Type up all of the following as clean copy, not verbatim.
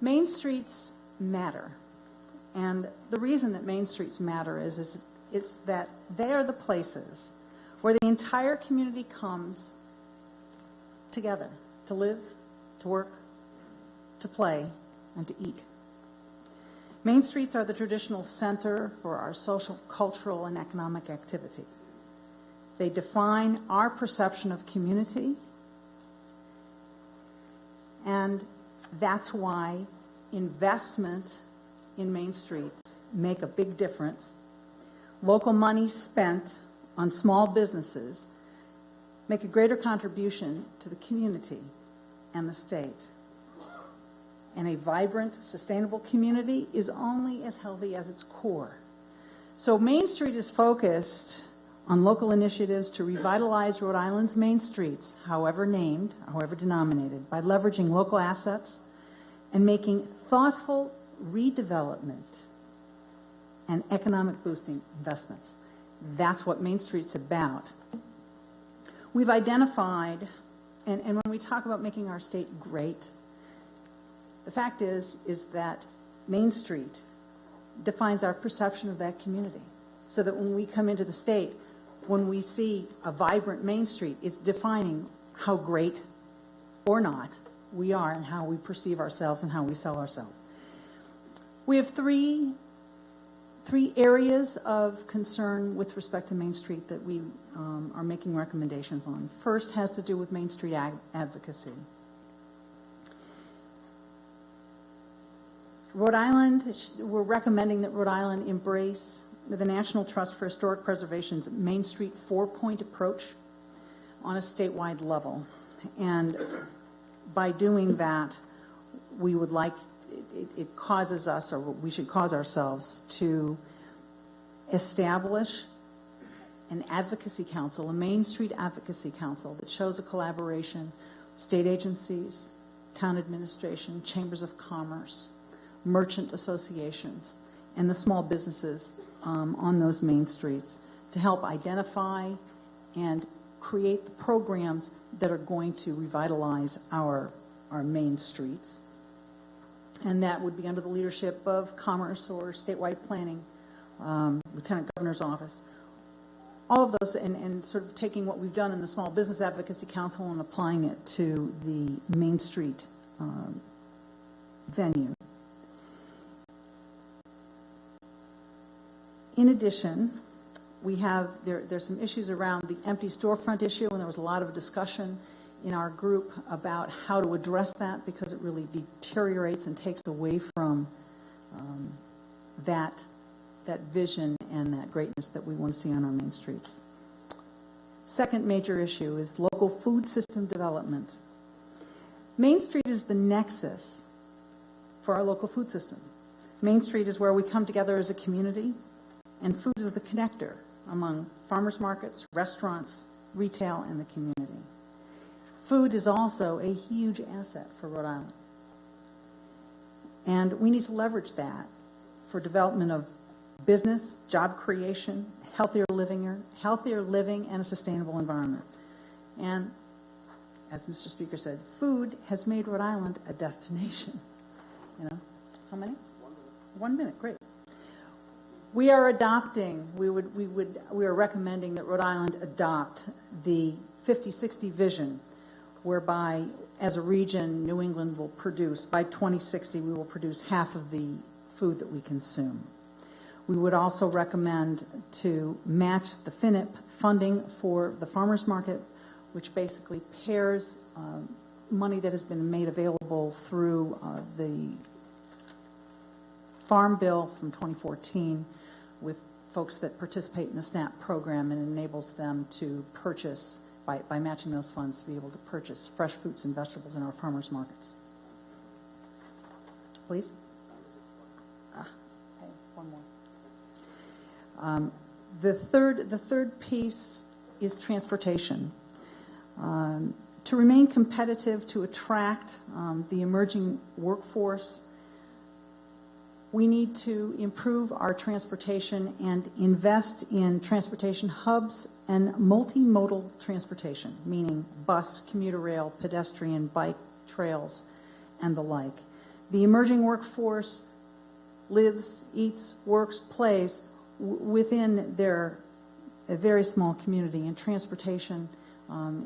Main streets matter. And the reason that main streets matter is it's that they are the places where the entire community comes together to live, to work, to play, and to eat. Main streets are the traditional center for our social, cultural, and economic activity. They define our perception of community, and that's why investment in main streets make a big difference. Local money spent on small businesses make a greater contribution to the community and the state. And a vibrant, sustainable community is only as healthy as its core. So Main Street is focused on local initiatives to revitalize Rhode Island's main streets, however named, however denominated, by leveraging local assets and making thoughtful redevelopment and economic boosting investments. That's what Main Street's about. We've identified, and when we talk about making our state great, the fact is that Main Street defines our perception of that community. So that when we come into the state, when we see a vibrant Main Street, it's defining how great or not we are and how we perceive ourselves and how we sell ourselves. We have three areas of concern with respect to Main Street that we are making recommendations on. First has to do with Main Street advocacy. Rhode Island, we're recommending that Rhode Island embrace the National Trust for Historic Preservation's Main Street 4-point approach on a statewide level. And by doing that, we would like, it causes us, or we should cause ourselves, to establish an advocacy council, a Main Street advocacy council that shows a collaboration, state agencies, town administration, chambers of commerce, merchant associations, and the small businesses on those main streets to help identify and create the programs that are going to revitalize our main streets. And that would be under the leadership of Commerce or statewide planning, Lieutenant Governor's office. All of those, and sort of taking what we've done in the Small Business Advocacy Council and applying it to the Main Street venue. In addition, we have, there's some issues around the empty storefront issue, and there was a lot of discussion in our group about how to address that because it really deteriorates and takes away from that vision and that greatness that we want to see on our main streets. Second major issue is local food system development. Main Street is the nexus for our local food system. Main Street is where we come together as a community, and food is the connector among farmers markets, restaurants, retail, and the community. Food is also a huge asset for Rhode Island. And we need to leverage that for development of business, job creation, healthier living, and a sustainable environment. And as Mr. Speaker said, food has made Rhode Island a destination. You know, how many? 1 minute, great. We are adopting, we are recommending that Rhode Island adopt the 50-60 vision, whereby as a region, New England will produce, by 2060, we will produce half of the food that we consume. We would also recommend to match the FINIP funding for the farmers market, which basically pairs money that has been made available through the Farm Bill from 2014 with folks that participate in the SNAP program, and enables them to purchase, by matching those funds, to be able to purchase fresh fruits and vegetables in our farmers markets. Please? Okay, one more. The third piece is transportation. To remain competitive, to attract the emerging workforce, we need to improve our transportation and invest in transportation hubs and multimodal transportation, meaning bus, commuter rail, pedestrian, bike trails, and the like. The emerging workforce lives, eats, works, plays within a very small community, and transportation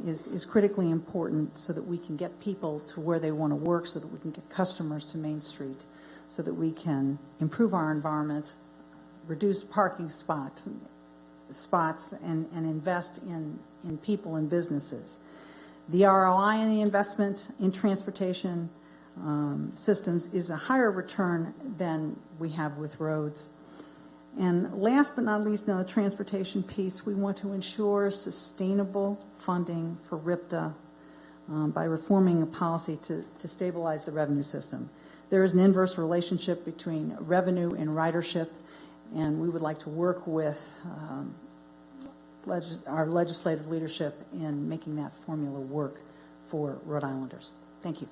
is critically important so that we can get people to where they want to work, so that we can get customers to Main Street, so that we can improve our environment, reduce parking spots and invest in people and businesses. The ROI in the investment in transportation systems is a higher return than we have with roads. And last but not least, on the transportation piece, we want to ensure sustainable funding for RIPTA by reforming a policy to stabilize the revenue system. There is an inverse relationship between revenue and ridership, and we would like to work with our legislative leadership in making that formula work for Rhode Islanders. Thank you.